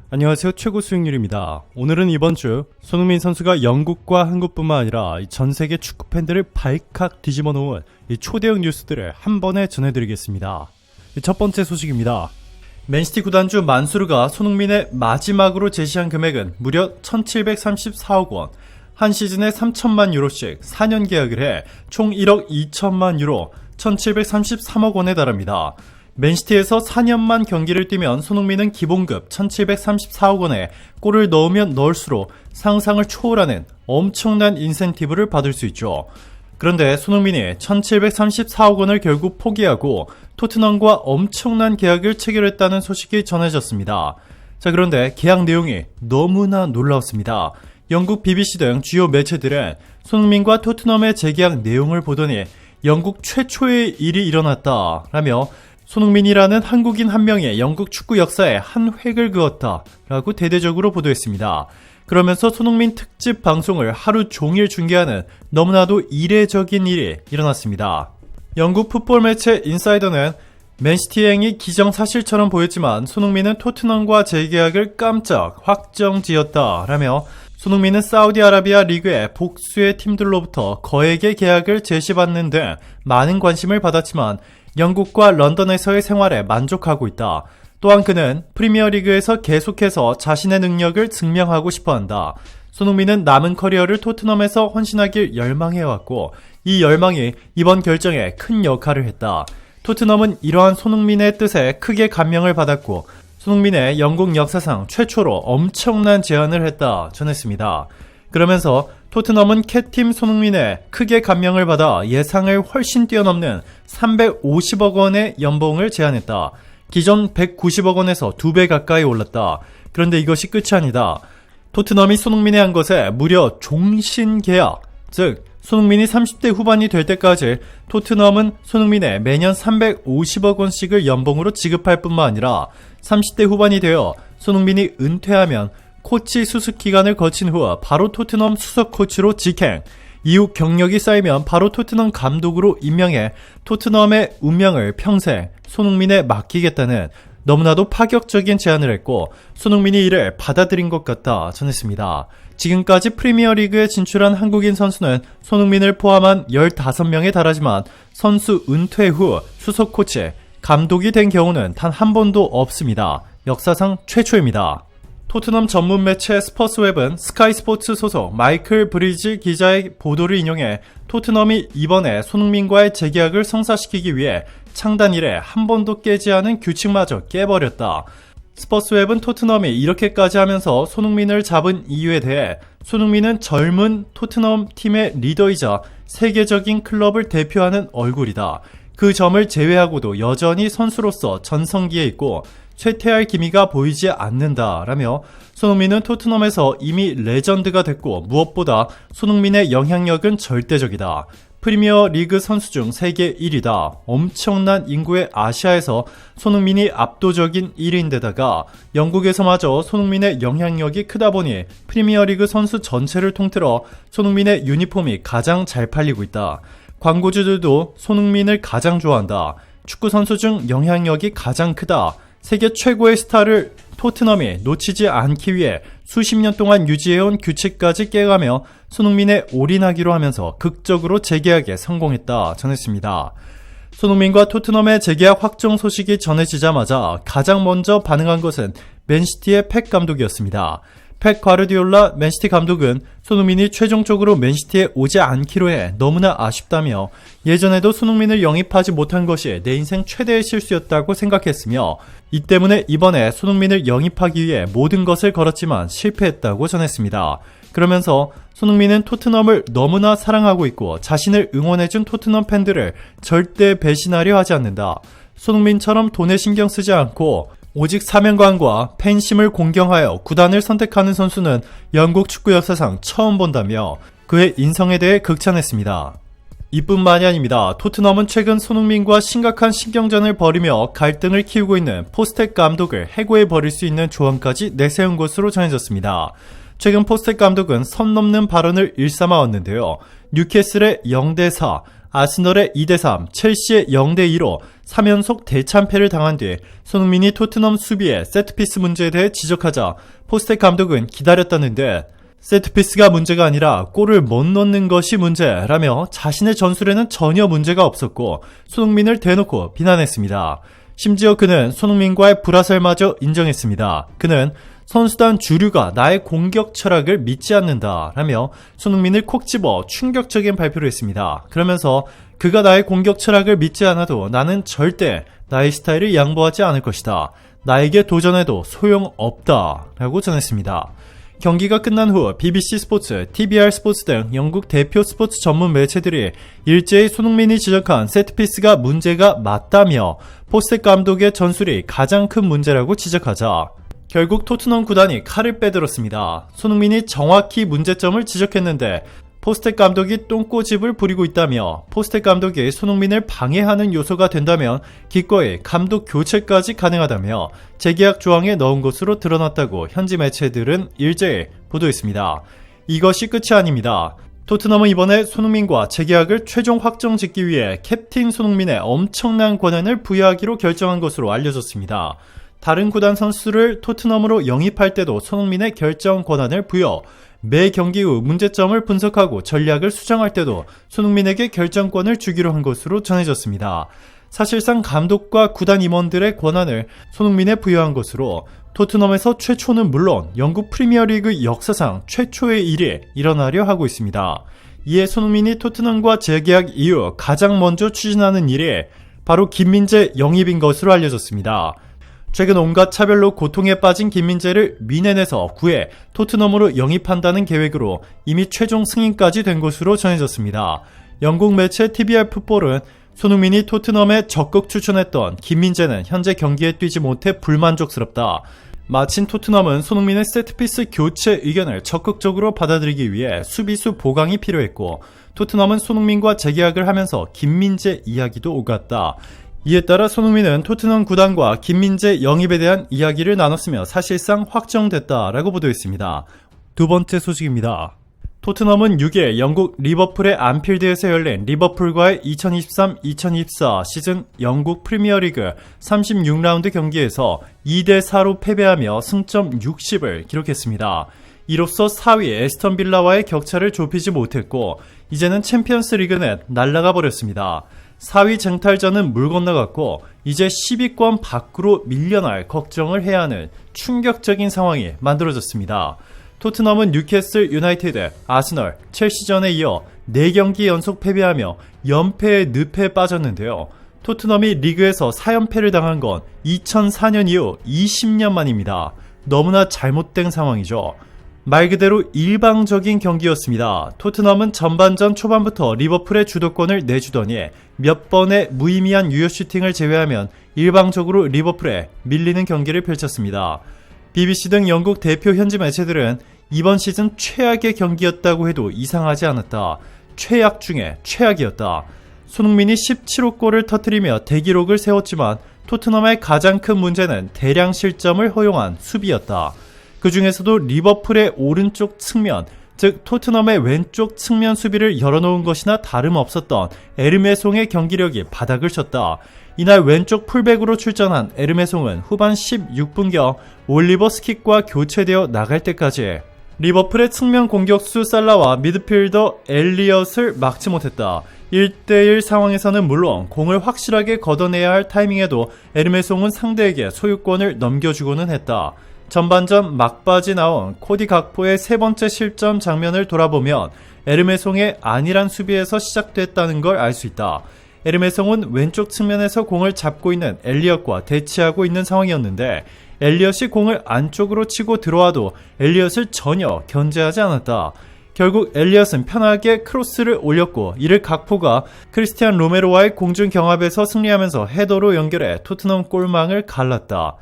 안녕하세요. 최고 수익률입니다. 오늘은 이번 주 손흥민 선수가 영국과 한국뿐만 아니라 전 세계 축구 팬들을 발칵 뒤집어 놓은 이 초대형 뉴스들을 한 번에 전해드리겠습니다. 첫 번째 소식입니다. 맨시티 구단주 만수르가 손흥민의 마지막으로 제시한 금액은 무려 1734억 원, 한 시즌에 3천만 유로씩 4년 계약을 해 총 1억 2천만 유로, 1733억 원에 달합니다. 맨시티에서 4년만 경기를 뛰면 손흥민은 기본급 1734억 원에 골을 넣으면 넣을수록 상상을 초월하는 엄청난 인센티브를 받을 수 있죠. 그런데 손흥민이 1734억 원을 결국 포기하고 토트넘과 엄청난 계약을 체결했다는 소식이 전해졌습니다. 자, 그런데 계약 내용이 너무나 놀라웠습니다. 영국 BBC 등 주요 매체들은 손흥민과 토트넘의 재계약 내용을 보더니 영국 최초의 일이 일어났다 라며 손흥민이라는 한국인 한 명의 영국 축구 역사에 한 획을 그었다 라고 대대적으로 보도했습니다. 그러면서 손흥민 특집 방송을 하루 종일 중계하는 너무나도 이례적인 일이 일어났습니다. 영국 풋볼 매체 인사이더는 맨시티의 행위 기정사실처럼 보였지만 손흥민은 토트넘과 재계약을 깜짝 확정지었다 라며 손흥민은 사우디아라비아 리그의 복수의 팀들로부터 거액의 계약을 제시받는 등 많은 관심을 받았지만 영국과 런던에서의 생활에 만족하고 있다. 또한 그는 프리미어리그에서 계속해서 자신의 능력을 증명하고 싶어한다. 손흥민은 남은 커리어를 토트넘에서 헌신하길 열망해왔고 이 열망이 이번 결정에 큰 역할을 했다. 토트넘은 이러한 손흥민의 뜻에 크게 감명을 받았고 손흥민의 영국 역사상 최초로 엄청난 제안을 했다 전했습니다. 그러면서 토트넘은 캣팀 손흥민에 크게 감명을 받아 예상을 훨씬 뛰어넘는 350억 원의 연봉을 제안했다. 기존 190억 원에서 2배 가까이 올랐다. 그런데 이것이 끝이 아니다. 토트넘이 손흥민에 한 것에 무려 종신계약, 즉 손흥민이 30대 후반이 될 때까지 토트넘은 손흥민에 매년 350억 원씩을 연봉으로 지급할 뿐만 아니라 30대 후반이 되어 손흥민이 은퇴하면 코치 수습 기간을 거친 후 바로 토트넘 수석 코치로 직행, 이후 경력이 쌓이면 바로 토트넘 감독으로 임명해 토트넘의 운명을 평생 손흥민에 맡기겠다는 너무나도 파격적인 제안을 했고 손흥민이 이를 받아들인 것 같다 전했습니다. 지금까지 프리미어리그에 진출한 한국인 선수는 손흥민을 포함한 15명에 달하지만 선수 은퇴 후 수석 코치, 감독이 된 경우는 단 한 번도 없습니다. 역사상 최초입니다. 토트넘 전문 매체 스퍼스웹은 스카이 스포츠 소속 마이클 브리지 기자의 보도를 인용해 토트넘이 이번에 손흥민과의 재계약을 성사시키기 위해 창단 이래 한 번도 깨지 않은 규칙마저 깨버렸다. 스퍼스웹은 토트넘이 이렇게까지 하면서 손흥민을 잡은 이유에 대해 손흥민은 젊은 토트넘 팀의 리더이자 세계적인 클럽을 대표하는 얼굴이다. 그 점을 제외하고도 여전히 선수로서 전성기에 있고 쇠퇴할 기미가 보이지 않는다 라며 손흥민은 토트넘에서 이미 레전드가 됐고 무엇보다 손흥민의 영향력은 절대적이다. 프리미어 리그 선수 중 세계 1위다. 엄청난 인구의 아시아에서 손흥민이 압도적인 1위인데다가 영국에서마저 손흥민의 영향력이 크다 보니 프리미어 리그 선수 전체를 통틀어 손흥민의 유니폼이 가장 잘 팔리고 있다. 광고주들도 손흥민을 가장 좋아한다. 축구 선수 중 영향력이 가장 크다. 세계 최고의 스타를 토트넘이 놓치지 않기 위해 수십 년 동안 유지해온 규칙까지 깨가며 손흥민에 올인하기로 하면서 극적으로 재계약에 성공했다 전했습니다. 손흥민과 토트넘의 재계약 확정 소식이 전해지자마자 가장 먼저 반응한 것은 맨시티의 펩 감독이었습니다. 펩 과르디올라 맨시티 감독은 손흥민이 최종적으로 맨시티에 오지 않기로 해 너무나 아쉽다며 예전에도 손흥민을 영입하지 못한 것이 내 인생 최대의 실수였다고 생각했으며 이 때문에 이번에 손흥민을 영입하기 위해 모든 것을 걸었지만 실패했다고 전했습니다. 그러면서 손흥민은 토트넘을 너무나 사랑하고 있고 자신을 응원해준 토트넘 팬들을 절대 배신하려 하지 않는다. 손흥민처럼 돈에 신경 쓰지 않고 오직 사명감과 팬심을 공경하여 구단을 선택하는 선수는 영국 축구 역사상 처음 본다며 그의 인성에 대해 극찬했습니다. 이뿐만이 아닙니다. 토트넘은 최근 손흥민과 심각한 신경전을 벌이며 갈등을 키우고 있는 포스텍 감독을 해고해버릴 수 있는 조항까지 내세운 것으로 전해졌습니다. 최근 포스텍 감독은 선 넘는 발언을 일삼아왔는데요. 뉴캐슬의 0대4, 아스널의 2대3, 첼시의 0대2로 3연속 대참패를 당한 뒤 손흥민이 토트넘 수비의 세트피스 문제에 대해 지적하자 포스텍 감독은 기다렸다는데 세트피스가 문제가 아니라 골을 못 넣는 것이 문제라며 자신의 전술에는 전혀 문제가 없었고 손흥민을 대놓고 비난했습니다. 심지어 그는 손흥민과의 불화설마저 인정했습니다. 그는 선수단 주류가 나의 공격 철학을 믿지 않는다라며 손흥민을 콕 집어 충격적인 발표를 했습니다. 그러면서 그가 나의 공격 철학을 믿지 않아도 나는 절대 나의 스타일을 양보하지 않을 것이다. 나에게 도전해도 소용없다 라고 전했습니다. 경기가 끝난 후 BBC 스포츠, TBR 스포츠 등 영국 대표 스포츠 전문 매체들이 일제히 손흥민이 지적한 세트피스가 문제가 맞다며 포스텍 감독의 전술이 가장 큰 문제라고 지적하자 결국 토트넘 구단이 칼을 빼들었습니다. 손흥민이 정확히 문제점을 지적했는데 포스텍 감독이 똥꼬집을 부리고 있다며 포스텍 감독이 손흥민을 방해하는 요소가 된다면 기꺼이 감독 교체까지 가능하다며 재계약 조항에 넣은 것으로 드러났다고 현지 매체들은 일제히 보도했습니다. 이것이 끝이 아닙니다. 토트넘은 이번에 손흥민과 재계약을 최종 확정 짓기 위해 캡틴 손흥민의 엄청난 권한을 부여하기로 결정한 것으로 알려졌습니다. 다른 구단 선수를 토트넘으로 영입할 때도 손흥민의 결정 권한을 부여, 매 경기 후 문제점을 분석하고 전략을 수정할 때도 손흥민에게 결정권을 주기로 한 것으로 전해졌습니다. 사실상 감독과 구단 임원들의 권한을 손흥민에 부여한 것으로 토트넘에서 최초는 물론 영국 프리미어리그 역사상 최초의 일이 일어나려 하고 있습니다. 이에 손흥민이 토트넘과 재계약 이후 가장 먼저 추진하는 일이 바로 김민재 영입인 것으로 알려졌습니다. 최근 온갖 차별로 고통에 빠진 김민재를 미넨에서 구해 토트넘으로 영입한다는 계획으로 이미 최종 승인까지 된 것으로 전해졌습니다. 영국 매체 TBR 풋볼은 손흥민이 토트넘에 적극 추천했던 김민재는 현재 경기에 뛰지 못해 불만족스럽다. 마침 토트넘은 손흥민의 세트피스 교체 의견을 적극적으로 받아들이기 위해 수비수 보강이 필요했고 토트넘은 손흥민과 재계약을 하면서 김민재 이야기도 오갔다. 이에 따라 손흥민은 토트넘 구단과 김민재 영입에 대한 이야기를 나눴으며 사실상 확정됐다라고 보도했습니다. 두 번째 소식입니다. 토트넘은 6일 영국 리버풀의 안필드에서 열린 리버풀과의 2023-2024 시즌 영국 프리미어리그 36라운드 경기에서 2대4로 패배하며 승점 60을 기록했습니다. 이로써 4위 에스턴 빌라와의 격차를 좁히지 못했고 이제는 챔피언스 리그는 날아가 버렸습니다. 4위 쟁탈전은 물 건너갔고 이제 10위권 밖으로 밀려날 걱정을 해야 하는 충격적인 상황이 만들어졌습니다. 토트넘은 뉴캐슬 유나이티드, 아스널, 첼시전에 이어 4경기 연속 패배하며 연패의 늪에 빠졌는데요. 토트넘이 리그에서 4연패를 당한 건 2004년 이후 20년 만입니다. 너무나 잘못된 상황이죠. 말 그대로 일방적인 경기였습니다. 토트넘은 전반전 초반부터 리버풀의 주도권을 내주더니 몇 번의 무의미한 유효 슈팅을 제외하면 일방적으로 리버풀에 밀리는 경기를 펼쳤습니다. BBC 등 영국 대표 현지 매체들은 이번 시즌 최악의 경기였다고 해도 이상하지 않았다. 최악 중에 최악이었다. 손흥민이 17호 골을 터뜨리며 대기록을 세웠지만 토트넘의 가장 큰 문제는 대량 실점을 허용한 수비였다. 그 중에서도 리버풀의 오른쪽 측면, 즉 토트넘의 왼쪽 측면 수비를 열어놓은 것이나 다름없었던 에르메송의 경기력이 바닥을 쳤다. 이날 왼쪽 풀백으로 출전한 에르메송은 후반 16분경 올리버 스킥과 교체되어 나갈 때까지 리버풀의 측면 공격수 살라와 미드필더 엘리엇을 막지 못했다. 1대1 상황에서는 물론 공을 확실하게 걷어내야 할 타이밍에도 에르메송은 상대에게 소유권을 넘겨주고는 했다. 전반전 막바지 나온 코디 각포의 세 번째 실점 장면을 돌아보면 에르메송의 안일한 수비에서 시작됐다는 걸 알 수 있다. 에르메송은 왼쪽 측면에서 공을 잡고 있는 엘리엇과 대치하고 있는 상황이었는데 엘리엇이 공을 안쪽으로 치고 들어와도 엘리엇을 전혀 견제하지 않았다. 결국 엘리엇은 편하게 크로스를 올렸고 이를 각포가 크리스티안 로메로와의 공중 경합에서 승리하면서 헤더로 연결해 토트넘 골망을 갈랐다.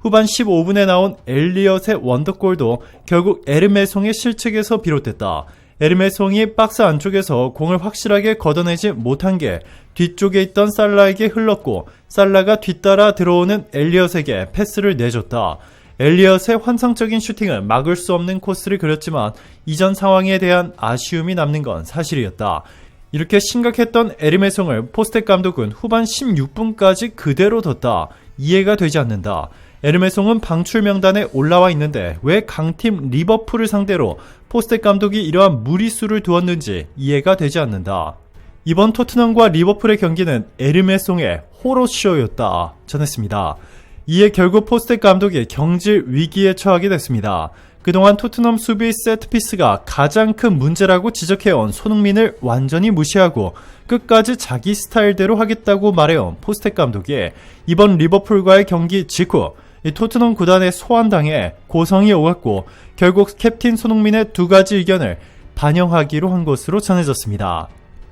후반 15분에 나온 엘리엇의 원더골도 결국 에르메송의 실책에서 비롯됐다. 에르메송이 박스 안쪽에서 공을 확실하게 걷어내지 못한 게 뒤쪽에 있던 살라에게 흘렀고 살라가 뒤따라 들어오는 엘리엇에게 패스를 내줬다. 엘리엇의 환상적인 슈팅은 막을 수 없는 코스를 그렸지만 이전 상황에 대한 아쉬움이 남는 건 사실이었다. 이렇게 심각했던 에르메송을 포스텍 감독은 후반 16분까지 그대로 뒀다. 이해가 되지 않는다. 에르메송은 방출 명단에 올라와 있는데 왜 강팀 리버풀을 상대로 포스텍 감독이 이러한 무리수를 두었는지 이해가 되지 않는다. 이번 토트넘과 리버풀의 경기는 에르메송의 호러쇼였다 전했습니다. 이에 결국 포스텍 감독이 경질 위기에 처하게 됐습니다. 그동안 토트넘 수비 세트피스가 가장 큰 문제라고 지적해온 손흥민을 완전히 무시하고 끝까지 자기 스타일대로 하겠다고 말해온 포스텍 감독이 이번 리버풀과의 경기 직후 토트넘 구단에 소환당해 고성이 오갔고 결국 캡틴 손흥민의 두 가지 의견을 반영하기로 한 것으로 전해졌습니다.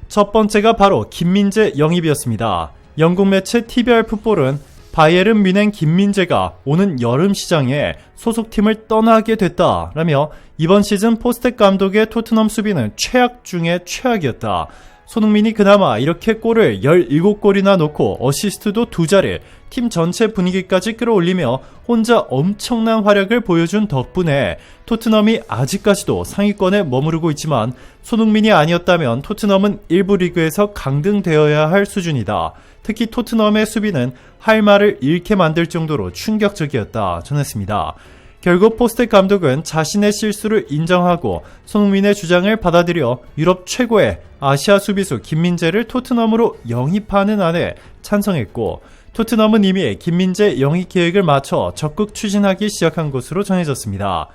첫 번째가 바로 김민재 영입이었습니다. 영국 매체 TVR 풋볼은 바이에른 뮌헨 김민재가 오는 여름 시장에 소속팀을 떠나게 됐다라며 이번 시즌 포스텍 감독의 토트넘 수비는 최악 중에 최악이었다. 손흥민이 그나마 이렇게 골을 17골이나 넣고 어시스트도 2자리, 팀 전체 분위기까지 끌어올리며 혼자 엄청난 활약을 보여준 덕분에 토트넘이 아직까지도 상위권에 머무르고 있지만 손흥민이 아니었다면 토트넘은 1부 리그에서 강등되어야 할 수준이다. 특히 토트넘의 수비는 할 말을 잃게 만들 정도로 충격적이었다 전했습니다. 결국 포스텍 감독은 자신의 실수를 인정하고 손흥민의 주장을 받아들여 유럽 최고의 아시아 수비수 김민재를 토트넘으로 영입하는 안에 찬성했고 토트넘은 이미 김민재 영입 계획을 맞춰 적극 추진하기 시작한 것으로 전해졌습니다.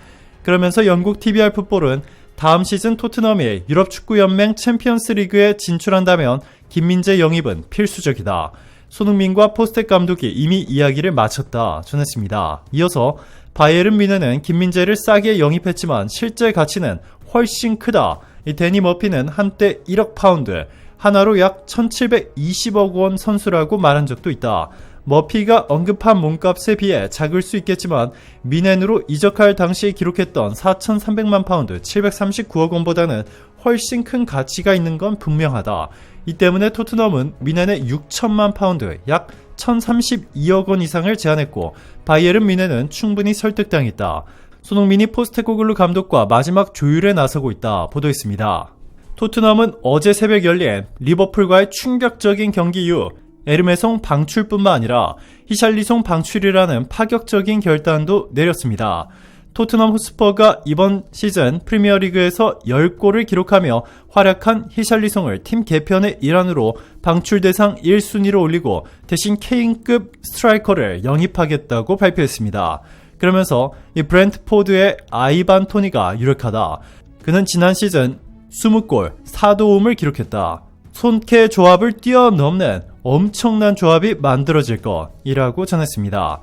그러면서 영국 TVR 풋볼은 다음 시즌 토트넘이 유럽 축구연맹 챔피언스 리그에 진출한다면 김민재 영입은 필수적이다. 손흥민과 포스텍 감독이 이미 이야기를 마쳤다 전했습니다. 이어서 바이에른 뮌헨은 김민재를 싸게 영입했지만 실제 가치는 훨씬 크다. 데니 머피는 한때 1억 파운드, 하나로 약 1720억 원 선수라고 말한 적도 있다. 머피가 언급한 몸값에 비해 작을 수 있겠지만 뮌헨으로 이적할 당시에 기록했던 4,300만 파운드 739억 원보다는 훨씬 큰 가치가 있는 건 분명하다. 이 때문에 토트넘은 뮌헨의 6천만 파운드 약 1,032억 원 이상을 제안했고 바이에른 뮌헨은 충분히 설득당했다. 손흥민이 포스테코글루 감독과 마지막 조율에 나서고 있다 보도했습니다. 토트넘은 어제 새벽 열린 리버풀과의 충격적인 경기 이후 에르메송 방출뿐만 아니라 히샬리송 방출이라는 파격적인 결단도 내렸습니다. 토트넘 호스퍼가 이번 시즌 프리미어리그에서 10골을 기록하며 활약한 히샬리송을 팀 개편의 일환으로 방출 대상 1순위로 올리고 대신 케인급 스트라이커를 영입하겠다고 발표했습니다. 그러면서 이 브렌트포드의 아이반 토니가 유력하다. 그는 지난 시즌 20골 4도움을 기록했다. 손케 조합을 뛰어넘는 엄청난 조합이 만들어질 것이라고 전했습니다.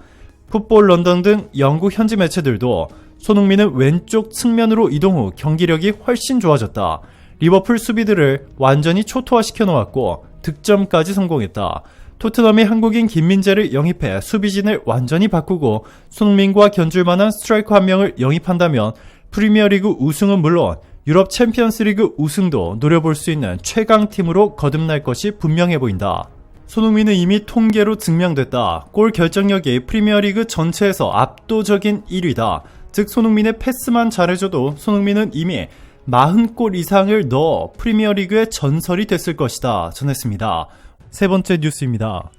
풋볼 런던 등 영국 현지 매체들도 손흥민은 왼쪽 측면으로 이동 후 경기력이 훨씬 좋아졌다. 리버풀 수비들을 완전히 초토화시켜 놓았고 득점까지 성공했다. 토트넘이 한국인 김민재를 영입해 수비진을 완전히 바꾸고 손흥민과 견줄만한 스트라이커 한 명을 영입한다면 프리미어리그 우승은 물론 유럽 챔피언스리그 우승도 노려볼 수 있는 최강팀으로 거듭날 것이 분명해 보인다. 손흥민은 이미 통계로 증명됐다. 골 결정력이 프리미어리그 전체에서 압도적인 1위다. 즉 손흥민의 패스만 잘해줘도 손흥민은 이미 40골 이상을 넣어 프리미어리그의 전설이 됐을 것이다 전했습니다. 세 번째 뉴스입니다.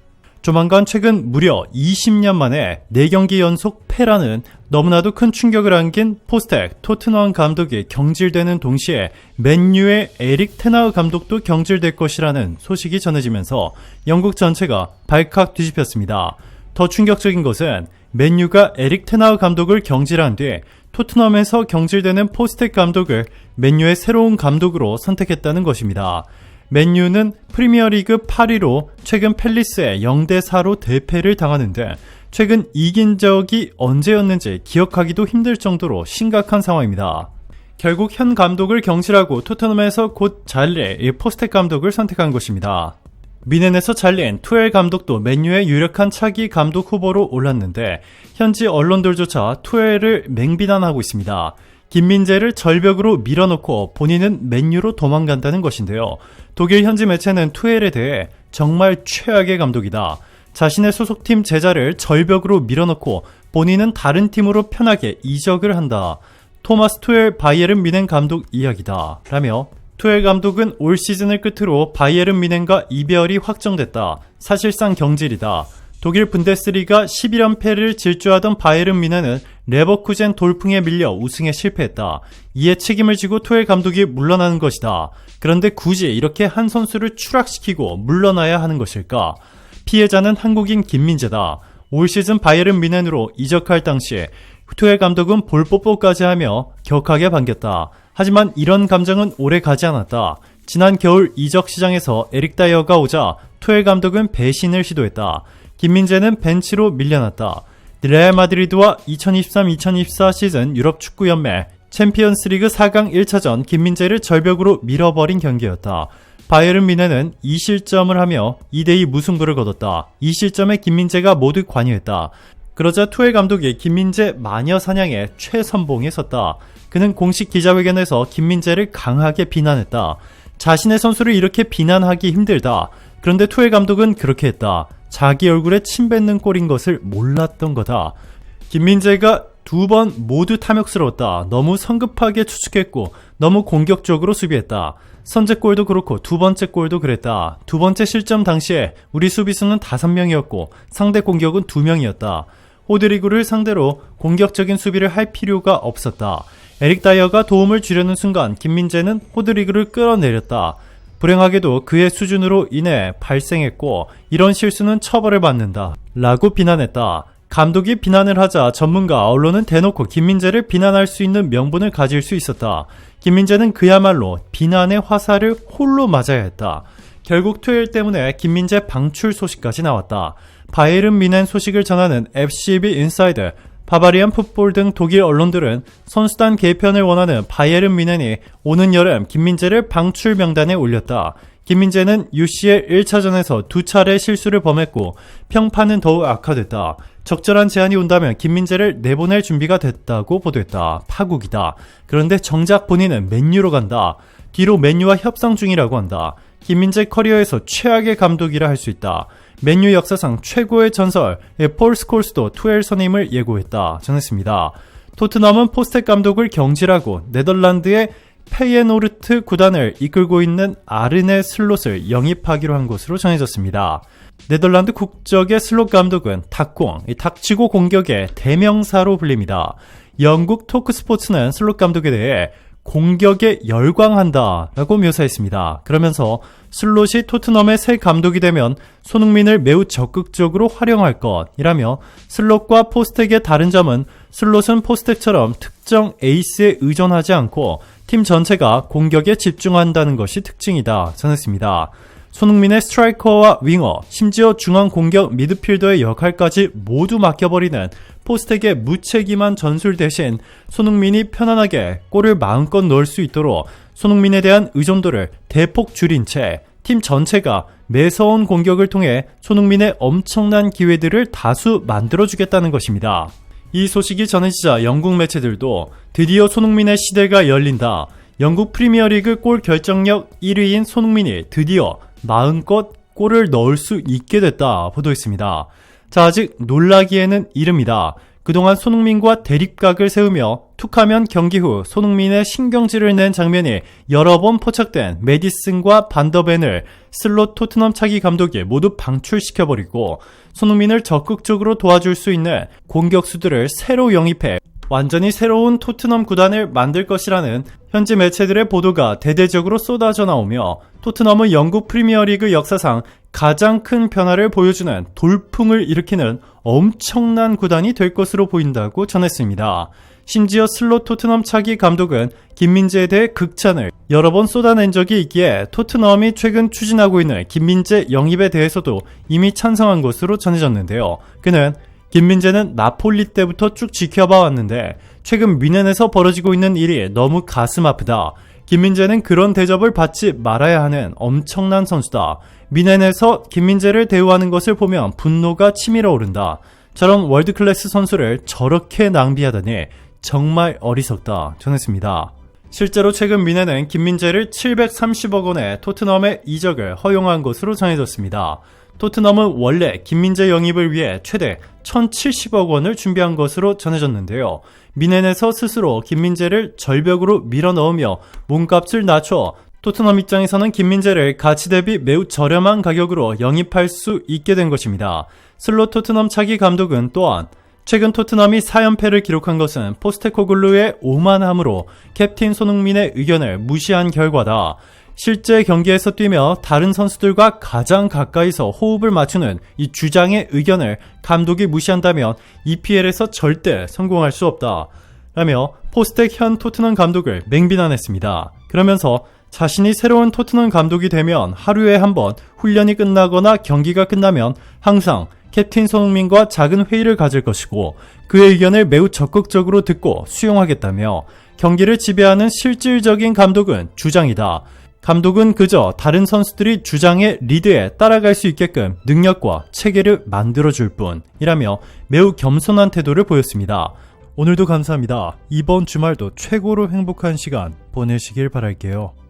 조만간 최근 무려 20년 만에 4경기 연속 패라는 너무나도 큰 충격을 안긴 포스텍 토트넘 감독이 경질되는 동시에 맨유의 에릭 테나흐 감독도 경질될 것이라는 소식이 전해지면서 영국 전체가 발칵 뒤집혔습니다. 더 충격적인 것은 맨유가 에릭 테나흐 감독을 경질한 뒤 토트넘에서 경질되는 포스텍 감독을 맨유의 새로운 감독으로 선택했다는 것입니다. 맨유는 프리미어리그 8위로 최근 팰리스에 0대4로 대패를 당하는데 최근 이긴 적이 언제였는지 기억하기도 힘들 정도로 심각한 상황입니다. 결국 현 감독을 경질하고 토트넘에서 곧 잘릴 포스텍 감독을 선택한 것입니다. 뮌헨에서 잘린 투엘 감독도 맨유의 유력한 차기 감독 후보로 올랐는데 현지 언론들조차 투엘을 맹비난하고 있습니다. 김민재를 절벽으로 밀어넣고 본인은 맨유로 도망간다는 것인데요. 독일 현지 매체는 투엘에 대해 정말 최악의 감독이다. 자신의 소속팀 제자를 절벽으로 밀어넣고 본인은 다른 팀으로 편하게 이적을 한다. 토마스 투엘 바이에른 뮌헨 감독 이야기다. 라며 투엘 감독은 올 시즌을 끝으로 바이에른 뮌헨과 이별이 확정됐다. 사실상 경질이다. 독일 분데스리가 11연패를 질주하던 바이에른 뮌헨은 레버쿠젠 돌풍에 밀려 우승에 실패했다. 이에 책임을 지고 투엘 감독이 물러나는 것이다. 그런데 굳이 이렇게 한 선수를 추락시키고 물러나야 하는 것일까? 피해자는 한국인 김민재다. 올 시즌 바이에른 뮌헨으로 이적할 당시 투엘 감독은 볼뽀뽀까지 하며 격하게 반겼다. 하지만 이런 감정은 오래 가지 않았다. 지난 겨울 이적 시장에서 에릭 다이어가 오자 투엘 감독은 배신을 시도했다. 김민재는 벤치로 밀려났다. 레알 마드리드와 2023-2024 시즌 유럽 축구 연맹 챔피언스리그 4강 1차전 김민재를 절벽으로 밀어버린 경기였다. 바이에른 뮌헨은 2실점을 하며 2대2 무승부를 거뒀다. 이 실점에 김민재가 모두 관여했다. 그러자 투엘 감독이 김민재 마녀 사냥에 최선봉에 섰다. 그는 공식 기자회견에서 김민재를 강하게 비난했다. 자신의 선수를 이렇게 비난하기 힘들다. 그런데 투엘 감독은 그렇게 했다. 자기 얼굴에 침 뱉는 꼴인 것을 몰랐던 거다. 김민재가 2번 모두 탐욕스러웠다. 너무 성급하게 추측했고 너무 공격적으로 수비했다. 선제골도 그렇고 두 번째 골도 그랬다. 두 번째 실점 당시에 우리 수비수는 5명이었고 상대 공격은 2명이었다. 호드리그를 상대로 공격적인 수비를 할 필요가 없었다. 에릭 다이어가 도움을 주려는 순간 김민재는 호드리그를 끌어내렸다. 불행하게도 그의 수준으로 인해 발생했고 이런 실수는 처벌을 받는다 라고 비난했다. 감독이 비난을 하자 전문가 언론은 대놓고 김민재를 비난할 수 있는 명분을 가질 수 있었다. 김민재는 그야말로 비난의 화살을 홀로 맞아야 했다. 결국 투엘 때문에 김민재 방출 소식까지 나왔다. 바이에른 뮌헨 소식을 전하는 FCB 인사이더, 바바리안 풋볼 등 독일 언론들은 선수단 개편을 원하는 바이에른 뮌헨이 오는 여름 김민재를 방출 명단에 올렸다. 김민재는 UCL 1차전에서 2차례 실수를 범했고 평판은 더욱 악화됐다. 적절한 제안이 온다면 김민재를 내보낼 준비가 됐다고 보도했다. 파국이다. 그런데 정작 본인은 맨유로 간다. 뒤로 맨유와 협상 중이라고 한다. 김민재 커리어에서 최악의 감독이라 할 수 있다. 맨유 역사상 최고의 전설 폴 스콜스도 투엘 선임을 예고했다. 전했습니다. 토트넘은 포스텍 감독을 경질하고 네덜란드의 페예노르트 구단을 이끌고 있는 아르네 슬롯을 영입하기로 한 것으로 전해졌습니다. 네덜란드 국적의 슬롯 감독은 닭공, 닥치고 공격의 대명사로 불립니다. 영국 토크스포츠는 슬롯 감독에 대해 공격에 열광한다 라고 묘사했습니다. 그러면서 슬롯이 토트넘의 새 감독이 되면 손흥민을 매우 적극적으로 활용할 것이라며 슬롯과 포스텍의 다른 점은 슬롯은 포스텍처럼 특정 에이스에 의존하지 않고 팀 전체가 공격에 집중한다는 것이 특징이다 전했습니다. 손흥민의 스트라이커와 윙어, 심지어 중앙 공격 미드필더의 역할까지 모두 맡겨버리는 포스텍의 무책임한 전술 대신 손흥민이 편안하게 골을 마음껏 넣을 수 있도록 손흥민에 대한 의존도를 대폭 줄인 채 팀 전체가 매서운 공격을 통해 손흥민의 엄청난 기회들을 다수 만들어주겠다는 것입니다. 이 소식이 전해지자 영국 매체들도 드디어 손흥민의 시대가 열린다. 영국 프리미어리그 골 결정력 1위인 손흥민이 드디어 마음껏 골을 넣을 수 있게 됐다 보도했습니다. 자, 아직 놀라기에는 이릅니다. 그동안 손흥민과 대립각을 세우며 툭하면 경기 후 손흥민의 신경질을 낸 장면이 여러 번 포착된 메디슨과 반더벤을 슬롯 토트넘 차기 감독이 모두 방출시켜버리고 손흥민을 적극적으로 도와줄 수 있는 공격수들을 새로 영입해 완전히 새로운 토트넘 구단을 만들 것이라는 현지 매체들의 보도가 대대적으로 쏟아져 나오며 토트넘은 영국 프리미어리그 역사상 가장 큰 변화를 보여주는 돌풍을 일으키는 엄청난 구단이 될 것으로 보인다고 전했습니다. 심지어 슬롯 토트넘 차기 감독은 김민재에 대해 극찬을 여러 번 쏟아낸 적이 있기에 토트넘이 최근 추진하고 있는 김민재 영입에 대해서도 이미 찬성한 것으로 전해졌는데요. 그는 김민재는 나폴리 때부터 쭉 지켜봐 왔는데 최근 뮌헨에서 벌어지고 있는 일이 너무 가슴 아프다. 김민재는 그런 대접을 받지 말아야 하는 엄청난 선수다. 뮌헨에서 김민재를 대우하는 것을 보면 분노가 치밀어 오른다. 저런 월드클래스 선수를 저렇게 낭비하다니 정말 어리석다 전했습니다. 실제로 최근 뮌헨은 김민재를 730억 원의 토트넘의 이적을 허용한 것으로 전해졌습니다. 토트넘은 원래 김민재 영입을 위해 최대 1,070억 원을 준비한 것으로 전해졌는데요. 뮌헨에서 스스로 김민재를 절벽으로 밀어넣으며 몸값을 낮춰 토트넘 입장에서는 김민재를 가치 대비 매우 저렴한 가격으로 영입할 수 있게 된 것입니다. 슬롯 토트넘 차기 감독은 또한 최근 토트넘이 4연패를 기록한 것은 포스테코글루의 오만함으로 캡틴 손흥민의 의견을 무시한 결과다. 실제 경기에서 뛰며 다른 선수들과 가장 가까이서 호흡을 맞추는 이 주장의 의견을 감독이 무시한다면 EPL에서 절대 성공할 수 없다. 라며 포스텍 현 토트넘 감독을 맹비난했습니다. 그러면서 자신이 새로운 토트넘 감독이 되면 하루에 한 번 훈련이 끝나거나 경기가 끝나면 항상 캡틴 손흥민과 작은 회의를 가질 것이고 그의 의견을 매우 적극적으로 듣고 수용하겠다며 경기를 지배하는 실질적인 감독은 주장이다. 감독은 그저 다른 선수들이 주장의 리드에 따라갈 수 있게끔 능력과 체계를 만들어줄 뿐이라며 매우 겸손한 태도를 보였습니다. 오늘도 감사합니다. 이번 주말도 최고로 행복한 시간 보내시길 바랄게요.